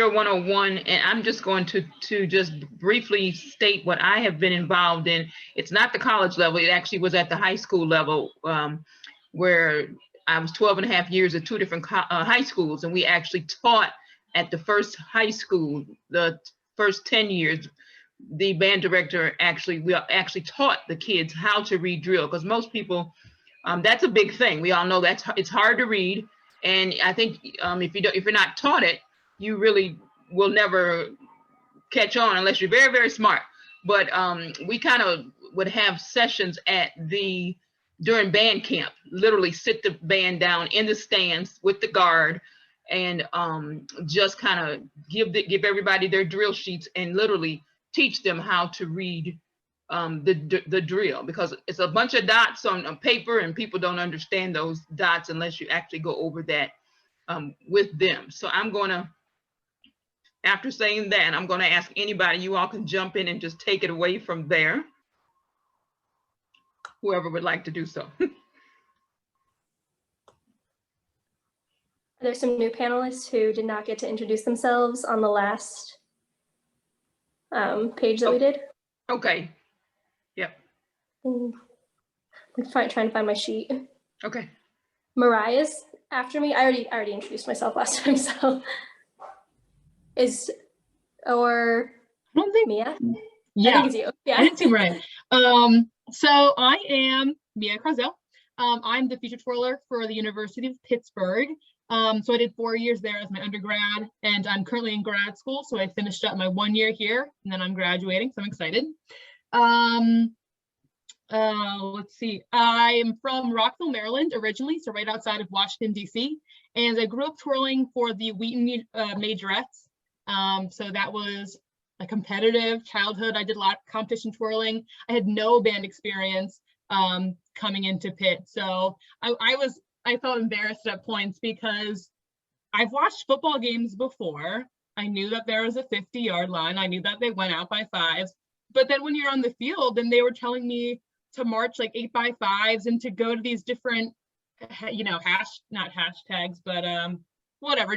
Drill 101, and I'm just going to just briefly state what I have been involved in. It's not the college level. It actually was at the high school level, where I was 12 and a half years at two different high schools, and we actually taught at the first high school, the first 10 years. The band director we actually taught the kids how to read drill, because most people, that's a big thing. We all know it's hard to read, and I think if you're not taught it, you really will never catch on unless you're very, very smart. But we kind of would have sessions during band camp, literally sit the band down in the stands with the guard, and just kind of give everybody their drill sheets and literally teach them how to read the drill, because it's a bunch of dots on paper, and people don't understand those dots unless you actually go over that with them. So after saying that, I'm going to ask anybody, you all can jump in and just take it away from there, whoever would like to do so. There's some new panelists who did not get to introduce themselves on the last page that we did. Okay. Yep. I'm trying to find my sheet. Okay. Mariah's after me. I already introduced myself last time, so I don't think Mia? Yeah, I think it's you. Yeah. I didn't see right. So I am Mia Krazel. I'm the feature twirler for the University of Pittsburgh. So I did 4 years there as my undergrad, and I'm currently in grad school. So I finished up my 1 year here, and then I'm graduating. So I'm excited. Let's see. I'm from Rockville, Maryland originally, so right outside of Washington, D.C. And I grew up twirling for the Wheaton Majorettes. So that was a competitive childhood. I did a lot of competition twirling. I had no band experience coming into Pitt. So I felt embarrassed at points because I've watched football games before. I knew that there was a 50-yard line. I knew that they went out by fives. But then when you're on the field and they were telling me to march like 8x5s and to go to these different, not hashtags, but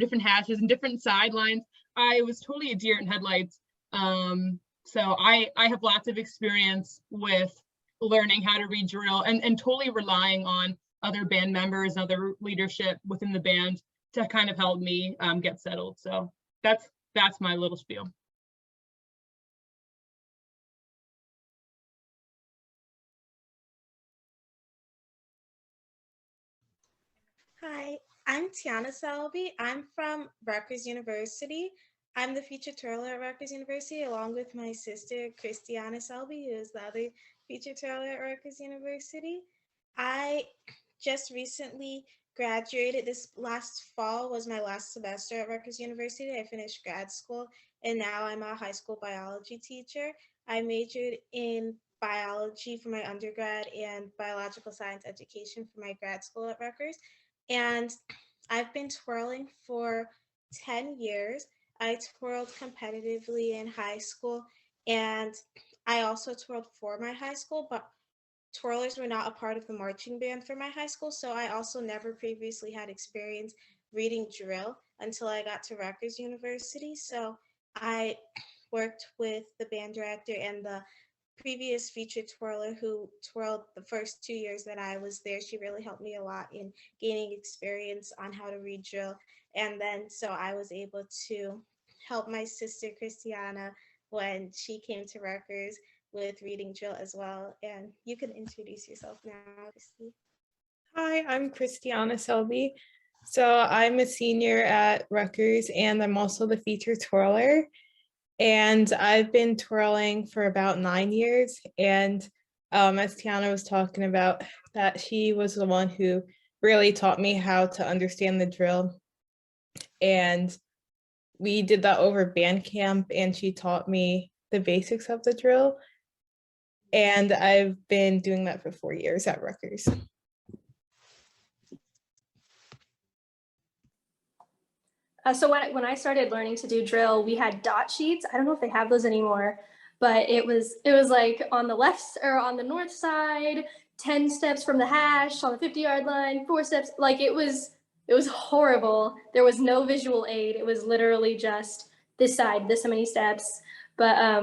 different hashes and different sidelines, I was totally a deer in headlights. So I have lots of experience with learning how to read drill and totally relying on other band members, other leadership within the band to kind of help me get settled. So that's my little spiel. Hi, I'm Tiana Selby. I'm from Rutgers University. I'm the feature twirler at Rutgers University, along with my sister, Christiana Selby, who is the other feature twirler at Rutgers University. I just recently graduated. This last fall was my last semester at Rutgers University. I finished grad school, and now I'm a high school biology teacher. I majored in biology for my undergrad and biological science education for my grad school at Rutgers. And I've been twirling for 10 years. I twirled competitively in high school, and I also twirled for my high school, but twirlers were not a part of the marching band for my high school, so I also never previously had experience reading drill until I got to Rutgers University. So I worked with the band director and the previous feature twirler who twirled the first 2 years that I was there. She really helped me a lot in gaining experience on how to read drill. And then so I was able to help my sister Christiana when she came to Rutgers with reading drill as well. And you can introduce yourself now, Christy. Hi, I'm Christiana Selby. So I'm a senior at Rutgers, and I'm also the feature twirler. And I've been twirling for about 9 years. And as Tiana was talking about, that she was the one who really taught me how to understand the drill. And we did that over band camp, and she taught me the basics of the drill. And I've been doing that for 4 years at Rutgers. So when I started learning to do drill, we had dot sheets. I don't know if they have those anymore, but it was like on the left or on the north side, 10 steps from the hash, on the 50-yard line, 4 steps. Like it was horrible. There was no visual aid. It was literally just this side, this many steps. But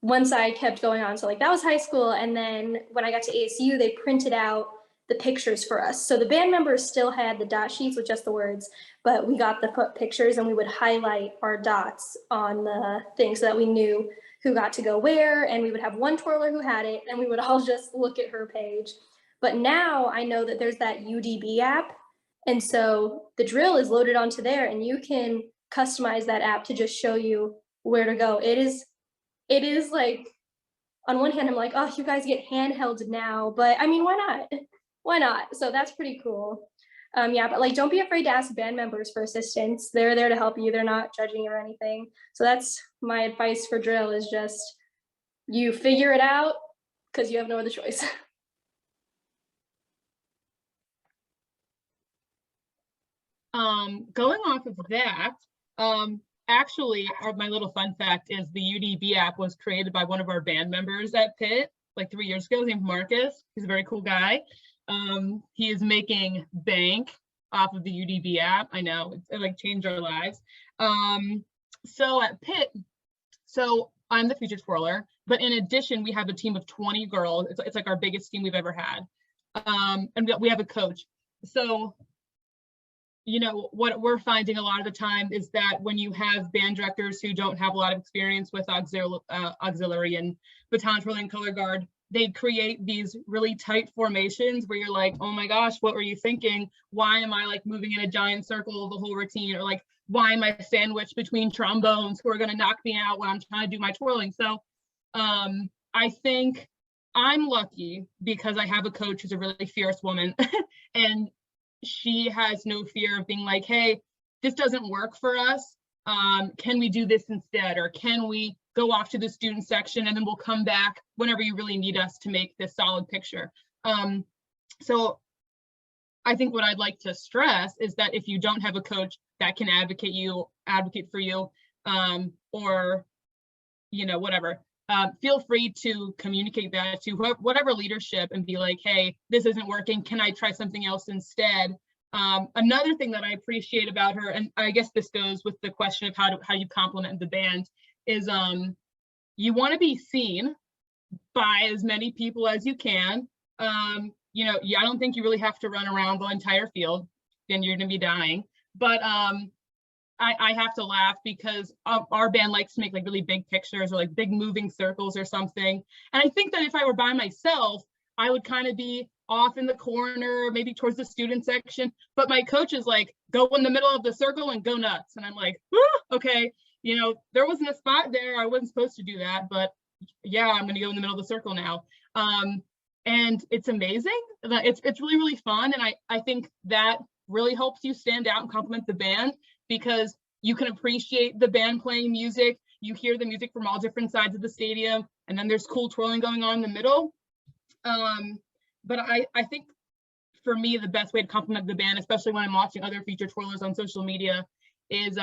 one side kept going on. So like that was high school. And then when I got to ASU, they printed out the pictures for us. So the band members still had the dot sheets with just the words, but we got the pictures and we would highlight our dots on the thing so that we knew who got to go where, and we would have one twirler who had it and we would all just look at her page. But now I know that there's that UDB app. And so the drill is loaded onto there and you can customize that app to just show you where to go. It is like, on one hand, I'm like, oh, you guys get handheld now, but I mean, why not? Why not? So that's pretty cool. Yeah, but like, don't be afraid to ask band members for assistance. They're there to help you. They're not judging you or anything. So that's my advice for drill, is just you figure it out because you have no other choice. Going off of that, actually, my little fun fact is the UDB app was created by one of our band members at Pitt like 3 years ago. His name's Marcus. He's a very cool guy. He is making bank off of the UDB app. I know, it like changed our lives. So at Pitt, so I'm the feature twirler, but in addition, we have a team of 20 girls. It's like our biggest team we've ever had. And we have a coach. So, you know, what we're finding a lot of the time is that when you have band directors who don't have a lot of experience with auxiliary and baton twirling, color guard, they create these really tight formations where you're like, oh my gosh, what were you thinking? Why am I like moving in a giant circle the whole routine? Or like, why am I sandwiched between trombones who are going to knock me out when I'm trying to do my twirling? So I think I'm lucky because I have a coach who's a really fierce woman and she has no fear of being like, hey, this doesn't work for us. Can we do this instead? Or can we go off to the student section and then we'll come back whenever you really need us to make this solid picture. So I think what I'd like to stress is that if you don't have a coach that can advocate for you, or, you know, whatever, feel free to communicate that to whatever leadership and be like, hey, this isn't working. Can I try something else instead? Another thing that I appreciate about her, and I guess this goes with the question of how you complement the band, is you want to be seen by as many people as you can. You know, I don't think you really have to run around the entire field, then you're going to be dying. But I have to laugh because our band likes to make like really big pictures or like big moving circles or something. And I think that if I were by myself, I would kind of be off in the corner, maybe towards the student section. But my coach is like, go in the middle of the circle and go nuts. And I'm like, okay, you know, there wasn't a spot there. I wasn't supposed to do that, but yeah, I'm going to go in the middle of the circle now. And it's amazing. It's really, really fun. And I think that really helps you stand out and complement the band because you can appreciate the band playing music. You hear the music from all different sides of the stadium, and then there's cool twirling going on in the middle. But I think for me, the best way to complement the band, especially when I'm watching other feature twirlers on social media, is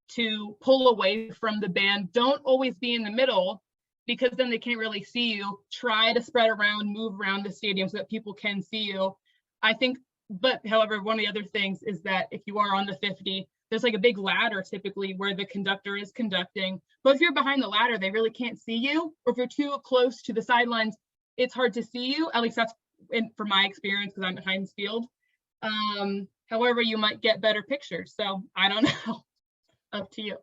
to pull away from the band. Don't always be in the middle because then they can't really see you. Try to spread around, move around the stadium so that people can see you. I think, but however, one of the other things is that if you are on the 50, there's like a big ladder typically where the conductor is conducting. But if you're behind the ladder, they really can't see you. Or if you're too close to the sidelines, it's hard to see you. At least that's from my experience because I'm behind the field. However, you might get better pictures. So I don't know. Up to you.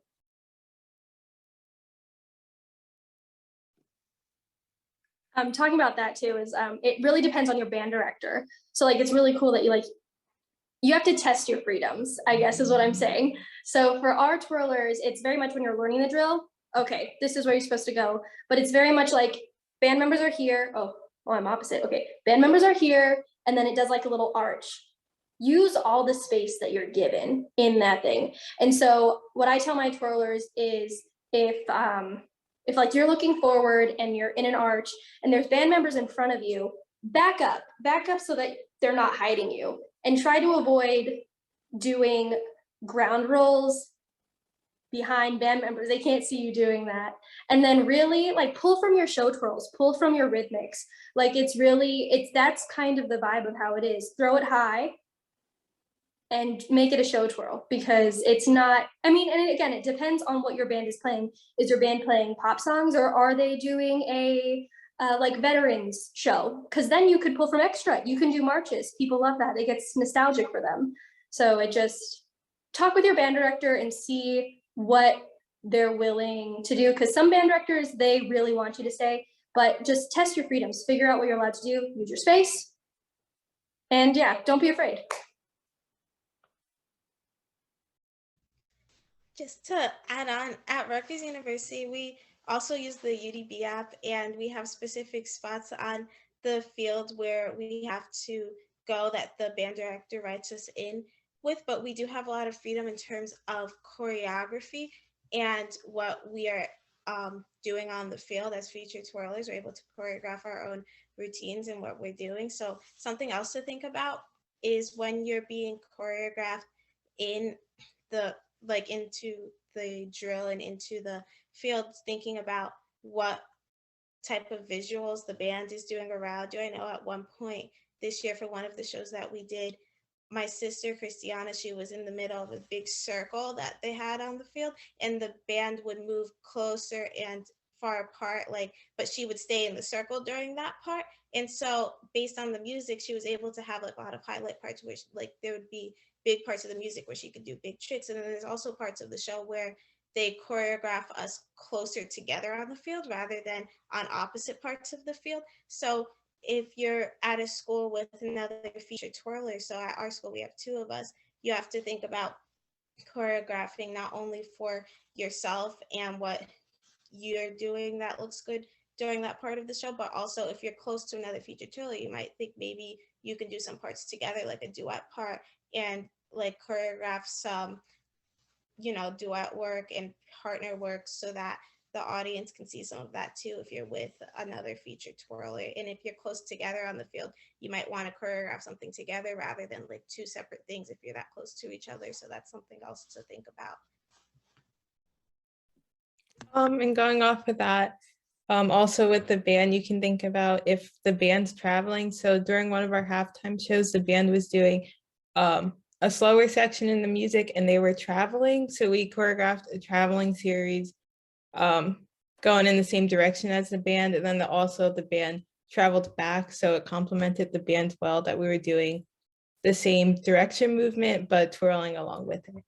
Talking about that too is it really depends on your band director. So like it's really cool that you have to test your freedoms, I guess is what I'm saying. So for our twirlers, it's very much when you're learning the drill, okay, this is where you're supposed to go. But it's very much like band members are here. Oh, I'm opposite. Okay, band members are here, and then it does like a little arch. Use all the space that you're given in that thing. And so what I tell my twirlers is if like you're looking forward and you're in an arch and there's band members in front of you, back up so that they're not hiding you, and try to avoid doing ground rolls behind band members. They can't see you doing that. And then really like pull from your show twirls, pull from your rhythmics. Like that's kind of the vibe of how it is. Throw it high and make it a show twirl, because it's not, I mean, and again, it depends on what your band is playing. Is your band playing pop songs, or are they doing a like veterans show? Because then you could pull from extra. You can do marches. People love that. It gets nostalgic for them. So it just, talk with your band director and see what they're willing to do. Because some band directors, they really want you to stay, but just test your freedoms. Figure out what you're allowed to do. Use your space. And yeah, don't be afraid. Just to add on, at Rutgers University, we also use the UDB app, and we have specific spots on the field where we have to go that the band director writes us in with, but we do have a lot of freedom in terms of choreography and what we are doing on the field. As featured twirlers, we're able to choreograph our own routines and what we're doing. So something else to think about is when you're being choreographed in the into the drill and into the field, thinking about what type of visuals the band is doing around you. I know at one point this year for one of the shows that we did, my sister Christiana, she was in the middle of a big circle that they had on the field, and the band would move closer and far apart, but she would stay in the circle during that part. And so based on the music, she was able to have a lot of highlight parts where there would be big parts of the music where she could do big tricks. And then there's also parts of the show where they choreograph us closer together on the field rather than on opposite parts of the field. So if you're at a school with another featured twirler, so at our school we have 2 of us, you have to think about choreographing not only for yourself and what you're doing that looks good during that part of the show, but also if you're close to another featured twirler, you might think maybe you can do some parts together, like a duet part, and choreograph some, duet work and partner work so that the audience can see some of that too if you're with another featured twirler. And if you're close together on the field, you might want to choreograph something together rather than 2 separate things if you're that close to each other. So that's something else to think about. And going off of that, also with the band, you can think about if the band's traveling. So during one of our halftime shows, the band was doing a slower section in the music and they were traveling. So we choreographed a traveling series going in the same direction as the band. And then also the band traveled back. So it complemented the band well that we were doing the same direction movement, but twirling along with it.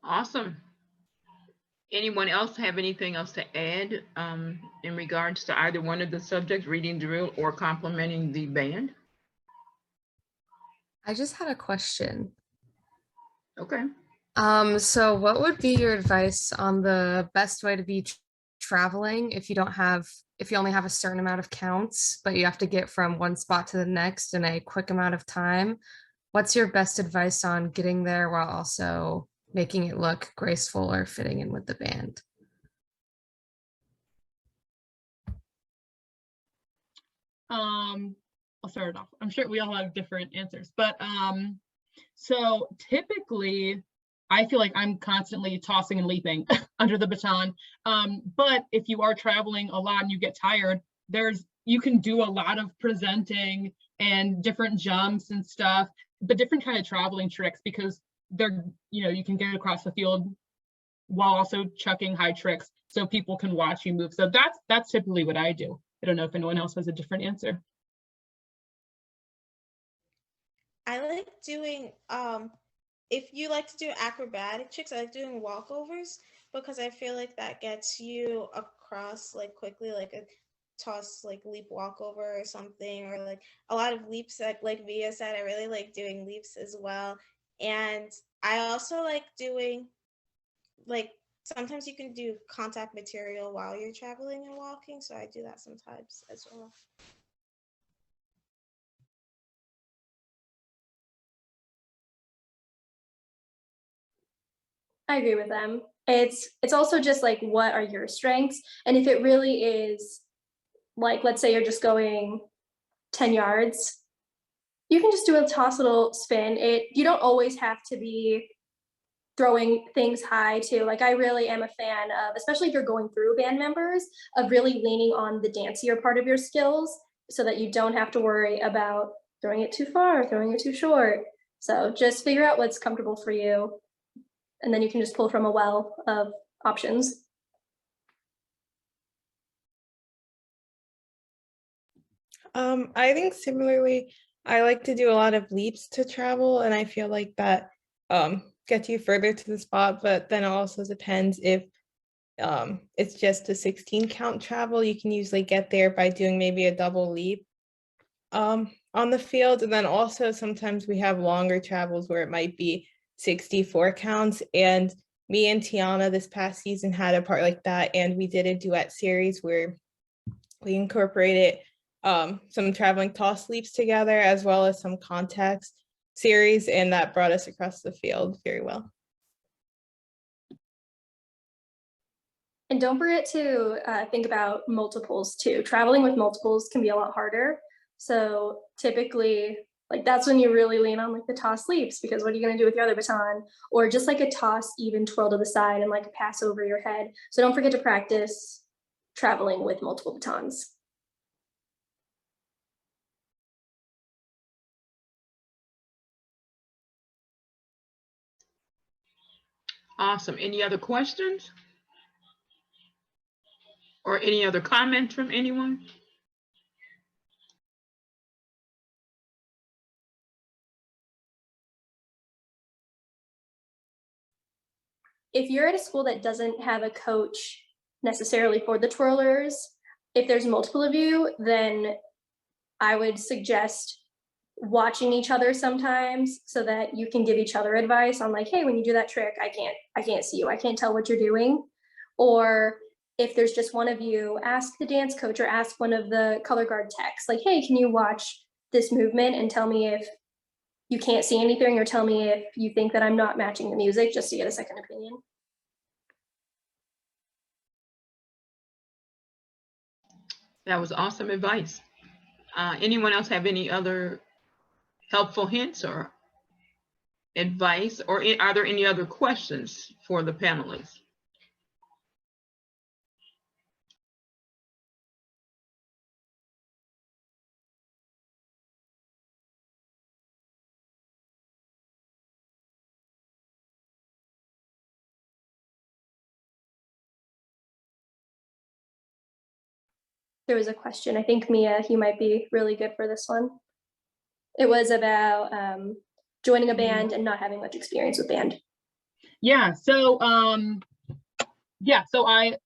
Awesome. Anyone else have anything else to add in regards to either one of the subjects, reading drill or complementing the band? I just had a question. Okay. So what would be your advice on the best way to be traveling if you only have a certain amount of counts, but you have to get from one spot to the next in a quick amount of time? What's your best advice on getting there while also making it look graceful or fitting in with the band? I'll start it off. I'm sure we all have different answers, but so typically I feel like I'm constantly tossing and leaping under the baton. But if you are traveling a lot and you get tired, you can do a lot of presenting and different jumps and stuff, but different kind of traveling tricks, because you can get across the field while also chucking high tricks so people can watch you move. So that's typically what I do. I don't know if anyone else has a different answer. I like doing, if you like to do acrobatic tricks, I like doing walkovers because I feel like that gets you across quickly, like a toss, leap walkover or something, or a lot of leaps, like Via said. I really like doing leaps as well. And I also like doing, sometimes you can do contact material while you're traveling and walking. So I do that sometimes as well. I agree with them. It's also just what are your strengths? And if it really is let's say you're just going 10 yards, You can just do a toss little spin. You don't always have to be throwing things high too. Like I really am a fan of, especially if you're going through band members, of really leaning on the dancier part of your skills so that you don't have to worry about throwing it too far, throwing it too short. So just figure out what's comfortable for you, and then you can just pull from a well of options. I think similarly, I like to do a lot of leaps to travel, and I feel like that gets you further to the spot, but then it also depends if it's just a 16 count travel. You can usually get there by doing maybe a double leap on the field. And then also sometimes we have longer travels where it might be 64 counts. And me and Tiana this past season had a part like that, and we did a duet series where we incorporated some traveling toss leaps together as well as some context series, and that brought us across the field very well. And don't forget to think about multiples too. Traveling with multiples can be a lot harder. So typically, like that's when you really lean on like the toss leaps, because what are you going to do with your other baton? Or just like a toss even twirl to the side and like a pass over your head. So don't forget to practice traveling with multiple batons. Awesome. Any other questions? Or any other comments from anyone? If you're at a school that doesn't have a coach necessarily for the twirlers, if there's multiple of you, then I would suggest watching each other sometimes so that you can give each other advice on like, hey, when you do that trick, I can't see you. I can't tell what you're doing. Or if there's just one of you, ask the dance coach or ask one of the color guard techs, like, hey, can you watch this movement and tell me if you can't see anything, or tell me if you think that I'm not matching the music, just to get a second opinion. That was awesome advice. Anyone else have any other helpful hints or advice, or are there any other questions for the panelists? There was a question, I think Mia, you might be really good for this one. It was about joining a band and not having much experience with band. Yeah, so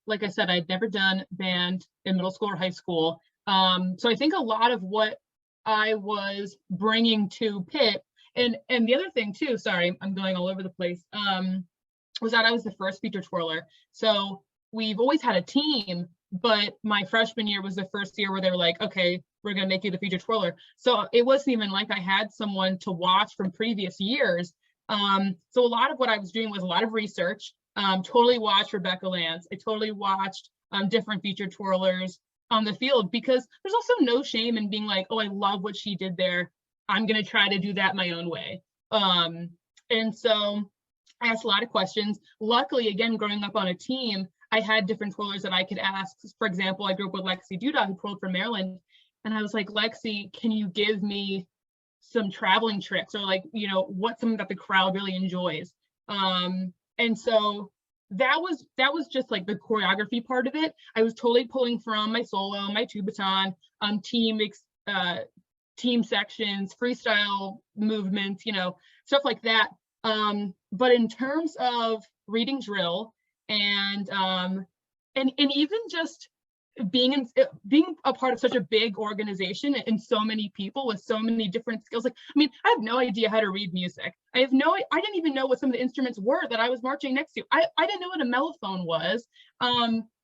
like I said, I'd never done band in middle school or high school. So I think a lot of what I was bringing to Pitt, and the other thing too, sorry, I'm going all over the place, was that I was the first feature twirler. So we've always had a team, but my freshman year was the first year where they were like, okay, we're gonna make you the feature twirler. So it wasn't even like I had someone to watch from previous years. So a lot of what I was doing was a lot of research. Totally watched Rebecca Lance. I totally watched different feature twirlers on the field, because there's also no shame in being like, oh, I love what she did there. I'm gonna try to do that my own way. And so I asked a lot of questions. Luckily, again, growing up on a team, I had different twirlers that I could ask. For example, I grew up with Lexi Duda, who twirled for Maryland. And I was like, Lexi, can you give me some traveling tricks, or like, you know, what's something that the crowd really enjoys? And so that was just like the choreography part of it. I was totally pulling from my solo, my two baton, team sections, freestyle movements, you know, stuff like that. But in terms of reading drill and even just being a part of such a big organization and so many people with so many different skills, like, I mean, I have no idea how to read music. I didn't even know what some of the instruments were that I was marching next to. I didn't know what a mellophone was.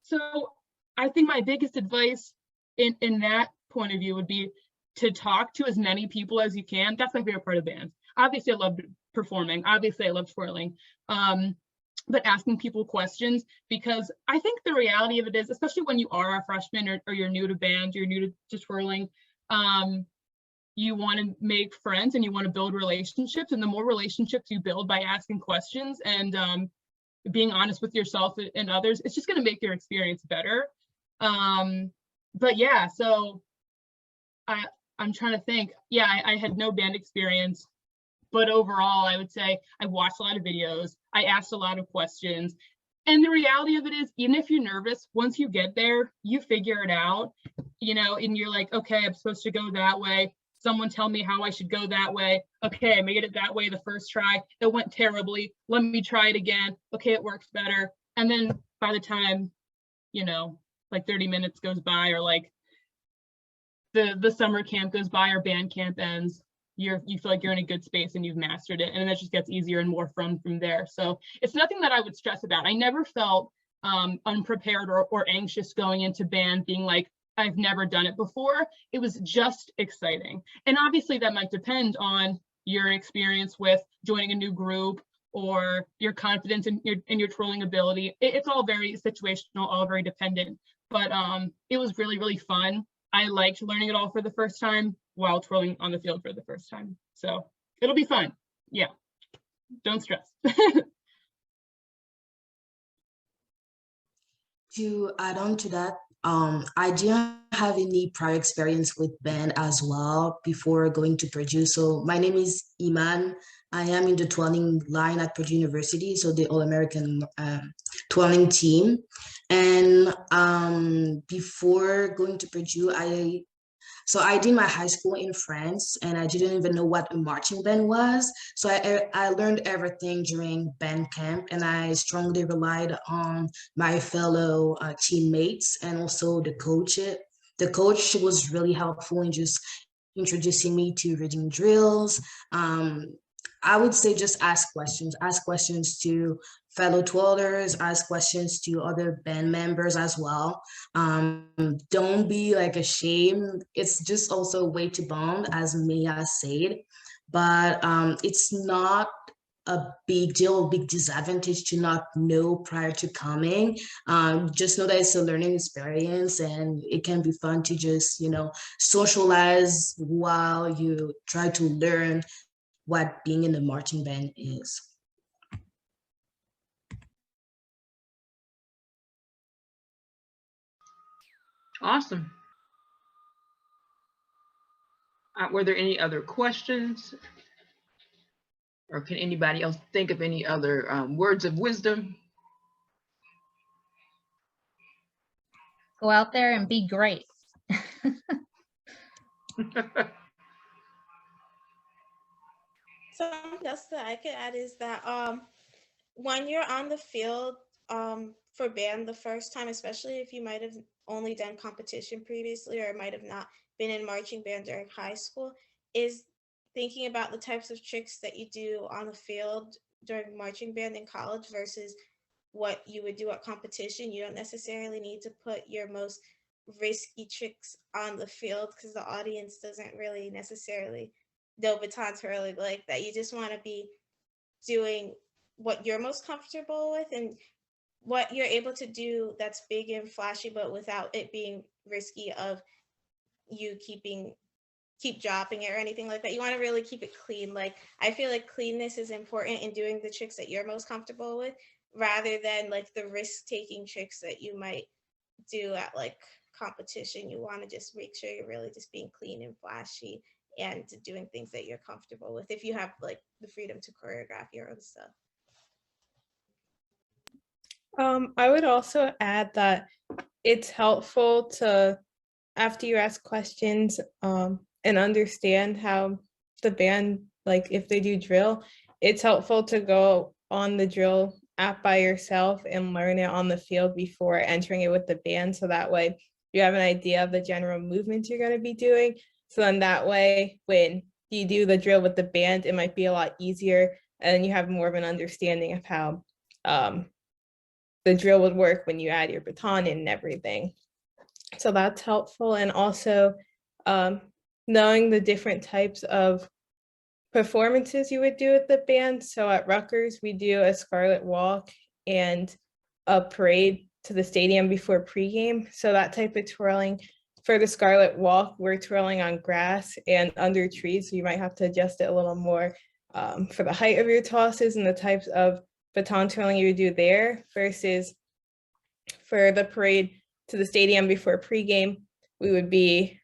So I think my biggest advice in that point of view would be to talk to as many people as you can. That's my favorite part of bands. Obviously I love performing, obviously I love twirling, but asking people questions, because I think the reality of it is, especially when you are a freshman or you're new to band, you're new to twirling, you want to make friends and you want to build relationships. And the more relationships you build by asking questions and being honest with yourself and others, it's just going to make your experience better. But yeah, so I'm trying to think. Yeah, I had no band experience, but overall, I would say I watched a lot of videos. I asked a lot of questions. And the reality of it is, even if you're nervous, once you get there, you figure it out, you know, and you're like, okay, I'm supposed to go that way. Someone tell me how I should go that way. Okay, I made it that way the first try. It went terribly. Let me try it again. Okay, it works better. And then by the time, you know, like 30 minutes goes by, or like the summer camp goes by or band camp ends, you feel like you're in a good space and you've mastered it, and then it just gets easier and more fun from there. So it's nothing that I would stress about. I never felt unprepared or anxious going into band, being like, I've never done it before. It was just exciting. And obviously that might depend on your experience with joining a new group or your confidence in your twirling ability. It's all very situational, all very dependent, but it was really, really fun. I liked learning it all for the first time while twirling on the field for the first time. So it'll be fun. Yeah, don't stress. To add on to that, I didn't have any prior experience with band as well before going to Purdue. So my name is Iman. I am in the twirling line at Purdue University, so the All-American twirling team. And before going to Purdue, I did my high school in France, and I didn't even know what a marching band was. So I learned everything during band camp, and I strongly relied on my fellow teammates and also the coach. The coach was really helpful in just introducing me to reading drills. I would say just ask questions to fellow twirlers, ask questions to other band members as well. Don't be like ashamed. It's just also a way to bond, as Mia said, but it's not a big deal, a big disadvantage to not know prior to coming. Just know that it's a learning experience, and it can be fun to just, you know, socialize while you try to learn what being in the marching band is. Awesome. Were there any other questions? Or can anybody else think of any other words of wisdom? Go out there and be great. Something else that I could add is that when you're on the field for band the first time, especially if you might have only done competition previously or might have not been in marching band during high school, is thinking about the types of tricks that you do on the field during marching band in college versus what you would do at competition. You don't necessarily need to put your most risky tricks on the field because the audience doesn't really necessarily know baton twirling like that. You just want to be doing what you're most comfortable with and what you're able to do that's big and flashy, but without it being risky of you keep dropping it or anything like that. You want to really keep it clean. Like, I feel like cleanness is important in doing the tricks that you're most comfortable with, rather than like the risk-taking tricks that you might do at like competition. You want to just make sure you're really just being clean and flashy and doing things that you're comfortable with, if you have like the freedom to choreograph your own stuff. I would also add that it's helpful to, after you ask questions and understand how the band, like if they do drill, it's helpful to go on the drill app by yourself and learn it on the field before entering it with the band. So that way you have an idea of the general movements you're going to be doing. So then that way, when you do the drill with the band, it might be a lot easier, and you have more of an understanding of how the drill would work when you add your baton in and everything. So that's helpful. And also knowing the different types of performances you would do with the band. So at Rutgers, we do a Scarlet Walk and a parade to the stadium before pregame. So that type of twirling for the Scarlet Walk, we're twirling on grass and under trees, so you might have to adjust it a little more for the height of your tosses and the types of baton twirling you would do there versus for the parade to the stadium before pregame, we would be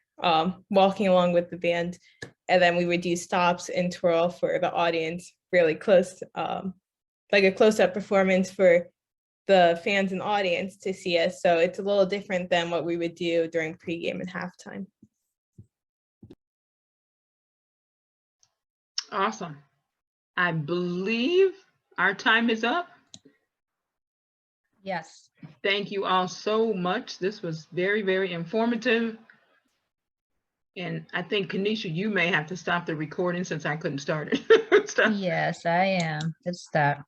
walking along with the band, and then we would do stops and twirl for the audience really close, like a close-up performance for the fans and audience to see us. So it's a little different than what we would do during pregame and halftime. Awesome. I believe our time is up. Yes. Thank you all so much. This was very, very informative. And I think, Kanisha, you may have to stop the recording since I couldn't start it. Stop. Yes, I am. Good start.